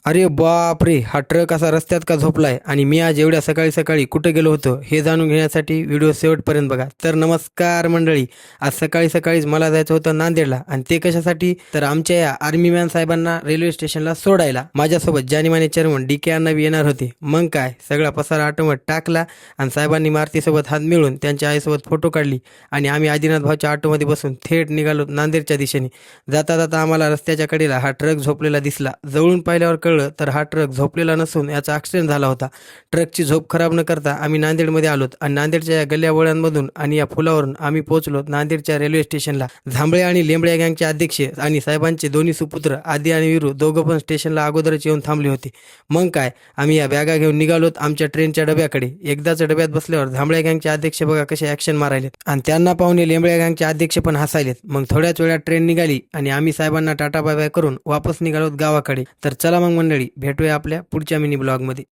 अरे बापरे! हा ट्रक असा रस्त्यात का झोपलाय आणि मी आज एवढ्या सकाळी सकाळी कुठे गेलो होतो हे जाणून घेण्यासाठी व्हिडिओ शेवटपर्यंत बघा. तर नमस्कार मंडळी, आज सकाळी सकाळीच मला जायचं होतं नांदेडला आणि ते कशासाठी, तर आमच्या या आर्मी मॅन साहेबांना रेल्वे स्टेशनला सोडायला. माझ्यासोबत जानीमाने चेअरमन DK अण्णा बी येणार होते. मग काय, सगळा पसारा ऑटोमध्ये टाकला आणि साहेबांनी मारुतीसोबत हात मिळून त्यांच्या आईसोबत फोटो काढली आणि आम्ही आदिनाथ भाऊच्या ऑटोमध्ये बसून थेट निघालो नांदेडच्या दिशेने. जाता जाता आम्हाला रस्त्याच्या कडेला हा ट्रक झोपलेला दिसला. जवळून पाहिल्यावर कळलं तर हा ट्रक झोपलेला नसून याचा ॲक्सिडेंट झाला होता. ट्रकची झोप खराब न करता आम्ही नांदेडमध्ये आलोत आणि नांदेडच्या या गल्ल्या वळणांमधून आणि या पुलावरून आम्ही पोहोचलो नांदेडच्या रेल्वे स्टेशनला. झांबळे आणि लेंबड्या गँगचे अध्यक्ष आणि साहेबांचे दोन्ही सुपुत्र आदी आणि वीरू दोघं पण स्टेशनला अगोदरच येऊन थांबले होते. मग काय, आम्ही या बॅगा घेऊन निघालोत आमच्या ट्रेनच्या डब्याकडे. एकदाच डब्यात बसल्यावर झांबळ्या गँगचे अध्यक्ष बघा कसे ॲक्शन मारायलेत आणि त्यांना पाहुणे लेंबड्या गँगचे अध्यक्ष पण हसायलेत. मग थोड्याच वेळात ट्रेन निघाली आणि आम्ही साहेबांना टाटा बाय बाय करून वापस निघालोत गावाकडे. तर चला मग मंडळी, भेटूया आपल्या पुढच्या मिनी ब्लॉगमध्ये.